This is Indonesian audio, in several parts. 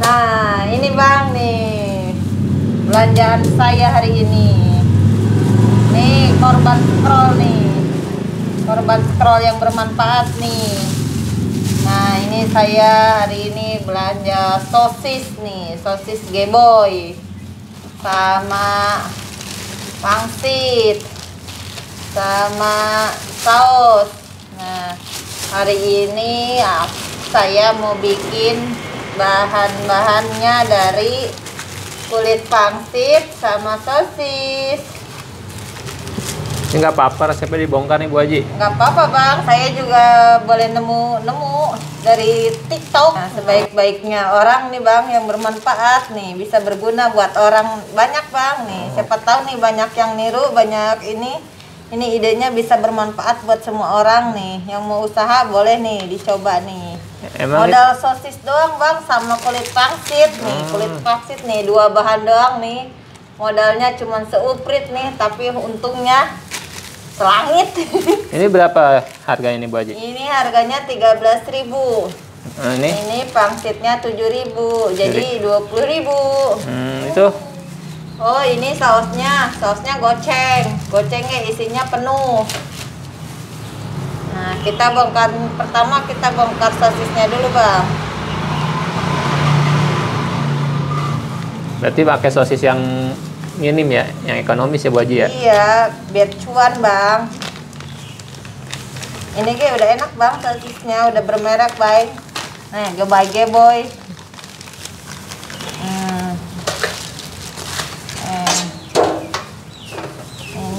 Nah, ini Bang nih belanjaan saya hari ini. Nih korban scroll nih. Korban scroll yang bermanfaat nih. Nah, ini saya hari ini belanja sosis nih, sosis Geboy. Sama pangsit. Sama saus. Nah, hari ini saya mau bikin bahan-bahannya dari kulit pangsit sama sosis. Ini nggak apa-apa, resepnya dibongkar nih Bu Haji. Nggak apa-apa Bang, saya juga boleh nemu dari TikTok. Nah, sebaik-baiknya orang nih Bang yang bermanfaat nih, bisa berguna buat orang banyak Bang nih. Siapa tahu nih banyak yang niru, banyak ini idenya bisa bermanfaat buat semua orang nih. Yang mau usaha boleh nih dicoba nih. Emang Modal sosis doang Bang sama kulit pangsit nih. Kulit pangsit nih, dua bahan doang nih. Modalnya cuma seuprit nih, tapi untungnya selangit. ini berapa harganya nih Bu Haji? Ini harganya 13.000. Nah, ini Ini pangsitnya 7.000. Jadi 20.000. itu Oh, ini sausnya goceng. Gocengnya isinya penuh. Nah, pertama kita bongkar sosisnya dulu, Bang. berarti pakai sosis yang minim ya, yang ekonomis ya Bu Haji ya? Iya, biar cuan, Bang. Ini kayak udah enak, Bang, sosisnya udah bermerek, baik. Nah, Geboy.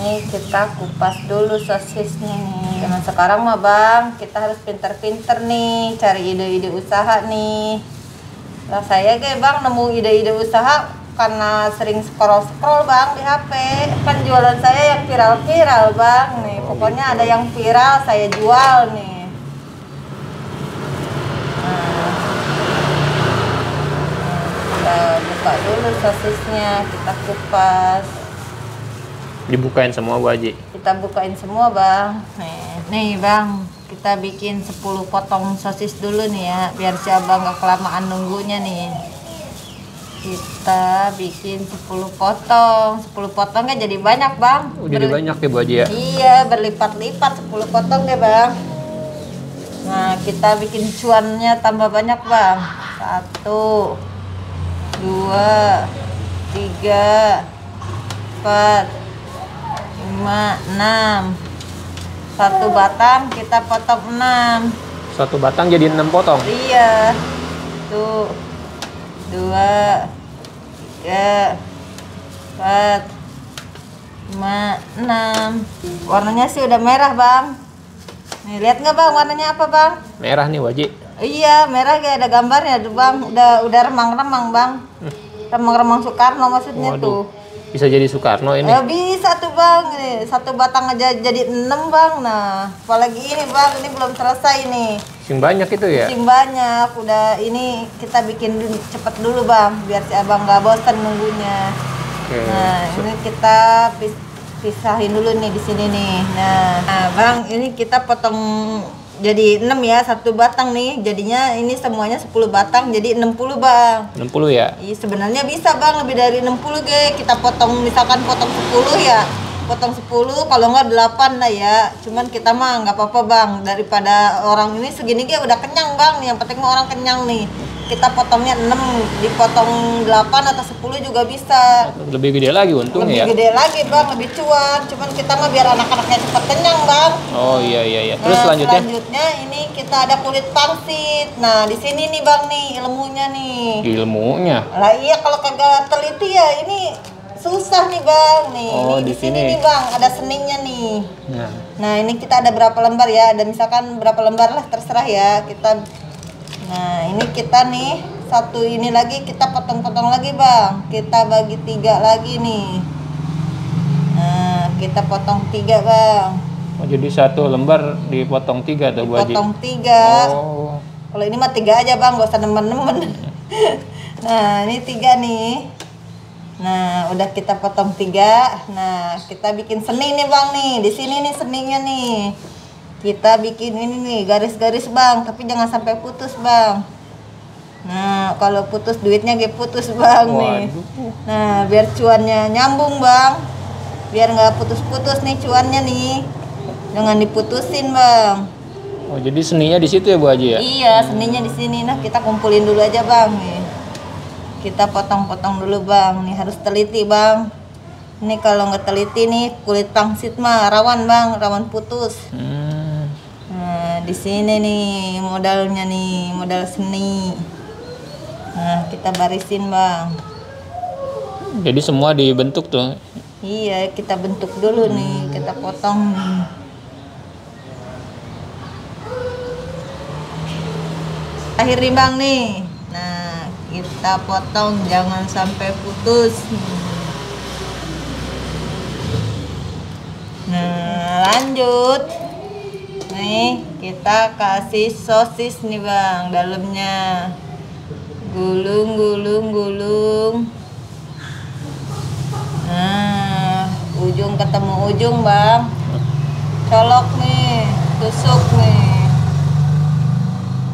Ini kita kupas dulu sosisnya nih. Nah, sekarang mah Bang, kita harus pinter-pinter nih cari ide-ide usaha nih. Nah, saya kayak Bang nemu ide-ide usaha karena sering scroll Bang di HP. Kan jualan saya yang viral-viral Bang nih. Pokoknya ada yang viral saya jual nih. Kita buka dulu sosisnya, kita kupas. Dibukain semua Bu Haji? Kita bukain semua Bang. Nih Bang, kita bikin 10 potong sosis dulu nih ya, biar si Abang gak kelamaan nunggunya nih. Kita bikin 10 potong. 10 potongnya jadi banyak Bang. Jadi banyak ya Bu Haji ya? Iya, berlipat-lipat 10 potong deh Bang. Nah, kita bikin cuannya tambah banyak Bang. 1, 2, 3, 4, 5, 6. Satu batang kita potong 6. Satu batang jadi 6 potong? Iya. Tuh. 2, 3, 4, 5, 6. Warnanya sih udah merah Bang. Nih lihat nggak Bang warnanya apa Bang? Merah nih Bu Haji? Iya merah kayak ada gambarnya tuh Bang. Udah remang-remang Bang. Remang-remang Soekarno maksudnya. Waduh. Tuh. Bisa jadi Soekarno ini? Bisa tuh Bang, nih satu batang aja jadi 6 Bang. Nah, apalagi ini Bang, ini belum selesai nih. Sing banyak itu ya? Sing banyak, udah ini kita bikin cepet dulu Bang, biar si Abang nggak bosan nunggunya. Oke. Nah, ini kita pisahin dulu nih di sini nih. Nah Bang, ini kita potong jadi 6 ya, satu batang nih. Jadinya ini semuanya 10 batang jadi 60 Bang. 60 ya? Iya sebenarnya bisa Bang lebih dari 60 ge. Kita potong misalkan potong 10 ya. Potong 10 kalau nggak 8 lah ya. Cuman kita mah nggak apa-apa Bang. Daripada orang ini segini ge udah kenyang Bang. Yang penting mah orang kenyang nih. Kita potongnya 6, dipotong 8 atau 10 juga bisa. Lebih gede lagi untungnya ya? Lebih gede lagi Bang, lebih cuan. Cuman kita mah biar anak-anaknya cepat kenyang Bang. Oh iya. Terus Nah, selanjutnya ini kita ada kulit pangsit. Nah, di sini nih Bang nih ilmunya nih. ilmunya. Lah iya kalau kagak teliti ya ini susah nih Bang nih. Oh, Ini di di sini sini. nih Bang ada seningnya nih. Nah, Nah, ini kita ada berapa lembar ya? Ada misalkan berapa lembar lah terserah ya. Nah, ini kita nih satu ini lagi kita potong-potong lagi Bang. Kita bagi 3 lagi nih. Nah, kita potong 3 Bang. oh, jadi satu lembar dipotong 3 tuh Bu Haji? Potong 3. Oh, Kalau ini mah 3 aja Bang, gak usah nemen-nemen. Nah, ini 3 nih. Nah, udah kita potong 3. Nah, kita bikin seni nih Bang nih. Di sini nih seninya nih. Kita bikin ini nih garis-garis Bang, tapi jangan sampai putus Bang. Nah, kalau putus duitnya ge putus bang nih. Waduh. Nah, biar cuannya nyambung bang, biar nggak putus-putus nih cuannya nih, jangan diputusin bang. Oh, jadi seninya di situ ya Bu Haji ya? Iya, seninya di sini. Nah, kita kumpulin dulu aja bang nih. Kita potong-potong dulu bang. Nih harus teliti bang. Ini kalau nggak teliti nih kulit pangsit mah rawan bang, rawan putus. Nah, di sini nih modalnya nih, modal seni. Nah, kita barisin bang. Jadi semua dibentuk tuh. Iya, kita bentuk dulu nih, kita potong nih. Akhir nih bang nih. Nah, kita potong jangan sampai putus. Nah, lanjut. Nih, kita kasih sosis nih bang, dalamnya. Gulung, gulung, gulung. Nah, ujung ketemu ujung bang. Colok nih, tusuk nih.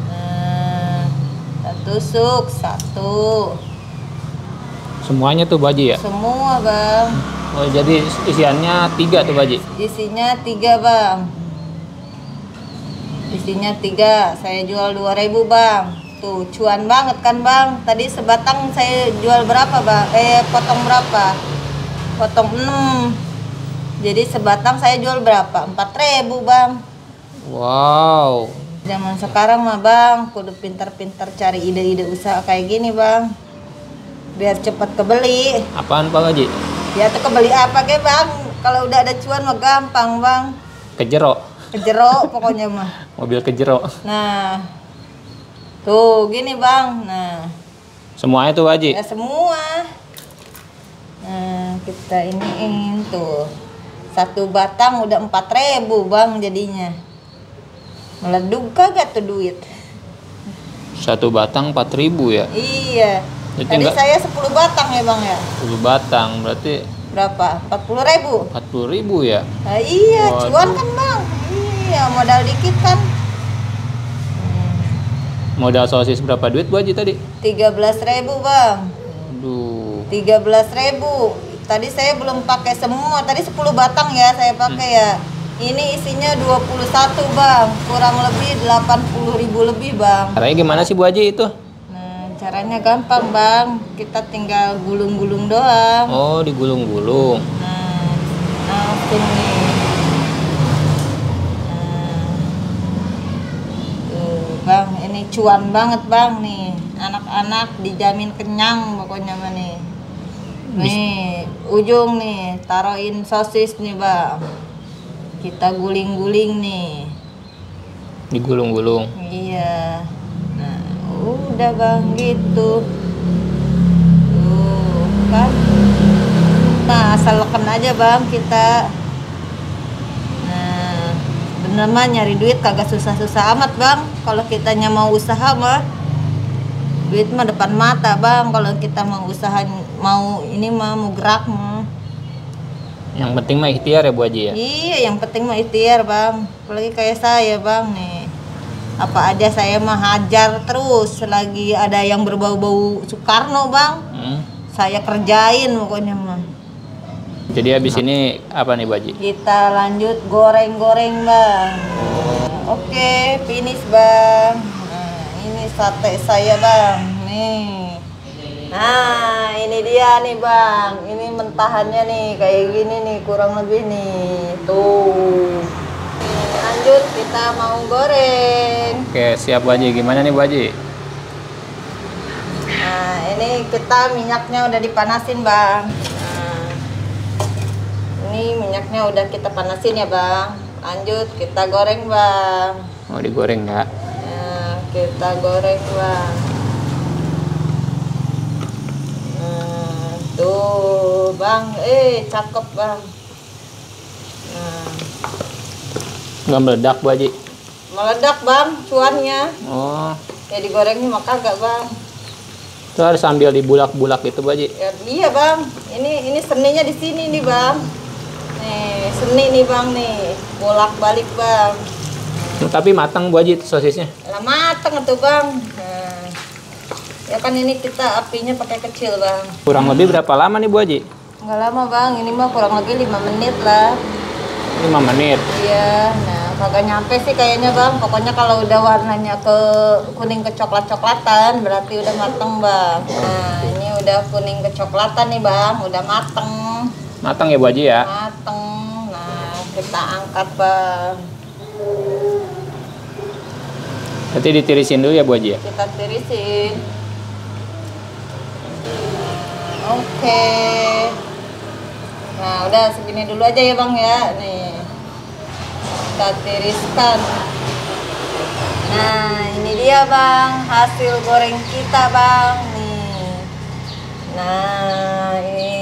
Nah, kita tusuk satu. Semuanya tuh Bu Haji ya? Semua bang. Oh, jadi isiannya 3 tuh Bu Haji? Isinya 3 bang. Isinya 3. Saya jual 2.000 bang. Tuh, cuan banget kan bang. Tadi sebatang saya jual berapa bang? Potong berapa? Potong 6. Jadi sebatang saya jual berapa? 4.000 bang. Wow. Zaman sekarang mah bang, kudu pintar-pintar cari ide-ide usaha kayak gini bang. Biar cepat kebeli. Apaan Pak Haji? Ya tuh kebeli apa ke bang? Kalau udah ada cuan mah gampang bang. Kejero. Kejero pokoknya mah. Mobil kejero. Nah, tuh gini bang. Nah, Semuanya tuh Bu Haji? ya semua. Nah, kita iniin tuh. Satu batang udah 4.000 bang jadinya. Meleduk kagak tuh duit? Satu batang 4.000 ya? Iya. Itu Tadi enggak- saya 10 batang ya bang ya. 10 batang berarti Berapa? 40.000. 40.000 ya? Nah, iya, Waduh. cuan kan bang. Iya, modal dikit kan. Modal sosis berapa duit Bu Haji tadi? 13.000 bang. Aduh. 13.000. Tadi saya belum pakai semua. Tadi 10 batang ya saya pakai ya. Ini isinya 21 bang. Kurang lebih 80.000 lebih bang. Caranya gimana sih Bu Haji itu? Nah, caranya gampang bang. Kita tinggal gulung-gulung doang. Oh, digulung-gulung. Nah, langsung nih. Nah, tuh bang, ini cuan banget bang nih. Anak-anak dijamin kenyang pokoknya mah nih. Nih, ujung nih, taruhin sosis nih bang. Kita guling-guling nih. Digulung-gulung. Iya. Nah, udah bang gitu. Tuh kan. Nah, asal leken aja bang kita. Nah, bener mah nyari duit kagak susah-susah amat bang. Kalau kitanya mau usaha mah, duit mah depan mata bang. Kalau kita mau usaha, mau ini mah mau gerak mah. Yang penting mah ikhtiar ya Bu Haji ya? Iya, yang penting mah ikhtiar bang. Apalagi kayak saya bang nih. Apa aja saya mah hajar terus. Selagi ada yang berbau-bau Soekarno bang, saya kerjain pokoknya mah. Jadi habis ini apa nih Bu Haji? Kita lanjut goreng-goreng bang. Oke, finish bang. Nah, ini sate saya bang. Nih. Nah, ini dia nih bang. Ini mentahannya nih kayak gini nih, kurang lebih nih. Tuh. Lanjut kita mau goreng. Oke, siap Bu Haji. Gimana nih Bu Haji? Nah, ini kita minyaknya udah dipanasin bang. Nah, ini minyaknya udah kita panasin ya bang. Lanjut kita goreng bang. Mau digoreng nggak? Nah, kita goreng bang. Nah, tuh bang, cakep bang. Nah, Nggak meledak Bu Haji? meledak bang cuannya. Oh, Ya digorengnya mah kagak bang. itu harus sambil dibulak-bulak gitu Bu Haji? Ya, iya bang, ini seninya di sini nih bang. Nih seni nih bang nih, bolak-balik bang. Tapi matang Bu Haji itu sosisnya? Lah mateng tuh bang. Nah, Ya kan ini kita apinya pakai kecil bang. Kurang lebih berapa lama nih Bu Haji? Nggak lama bang, ini mah kurang lebih 5 menit lah. 5 menit. Iya, nah kagak nyampe sih kayaknya bang. Pokoknya kalau udah warnanya ke kuning kecoklat-coklatan berarti udah mateng bang. Nah ini udah kuning kecoklatan nih bang, udah mateng. Matang ya Bu Haji ya? Mateng. Nah kita angkat bang. Berarti ditirisin dulu ya Bu Haji ya? Kita tirisin. Oke. Nah udah segini dulu aja ya bang ya. Nih kita tiriskan. Nah ini dia bang hasil goreng kita bang nih. Nah ini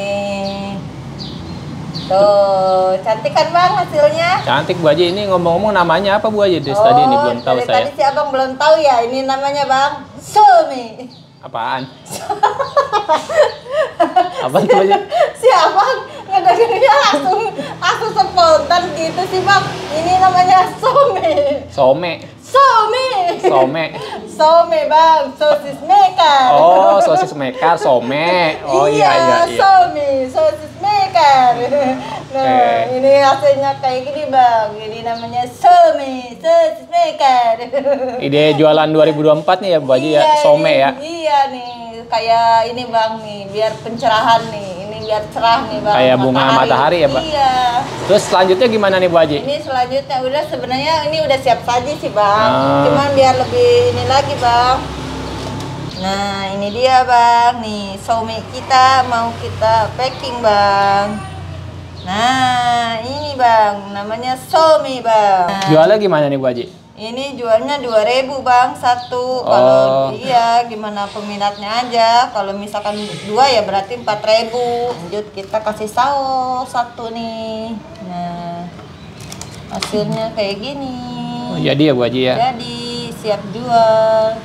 tuh cantik kan bang hasilnya. Cantik Bu Haji. Ini ngomong-ngomong namanya apa Bu Haji? Tadi ini belum tahu dari saya. Tadi si abang belum tahu ya. Ini namanya bang Sumi. Apaan? Apaan tuh aja? Si abang ngedengarnya langsung spontan gitu sih bang. Ini namanya Sumi. Some. Bang, sosis maker. Oh, sosis maker, some. Oh iya. Sumi, sosis maker. Nah, ini hasilnya kayak gini bang. Ini namanya Sumi, sosis maker. Ide jualan 2024 nih ya Bu Haji ya, some ya. Iya nih, kayak ini bang nih, biar pencerahan nih. Ini biar cerah nih bang. Kayak bunga matahari ya Mbak? Iya. Terus selanjutnya gimana nih Bu Haji? Ini selanjutnya udah sebenarnya ini udah siap saji sih bang. Cuman biar lebih ini lagi bang. Nah ini dia bang, nih some kita mau kita packing bang. Nah ini bang, namanya some bang. Jualnya gimana nih Bu Haji? Ini jualnya 2.000 bang satu. Kalau iya gimana peminatnya aja. Kalau misalkan 2 ya berarti 4.000. Lanjut kita kasih saus satu nih. Nah hasilnya kayak gini. Oh, jadi ya Bu Haji ya? Jadi siap jual.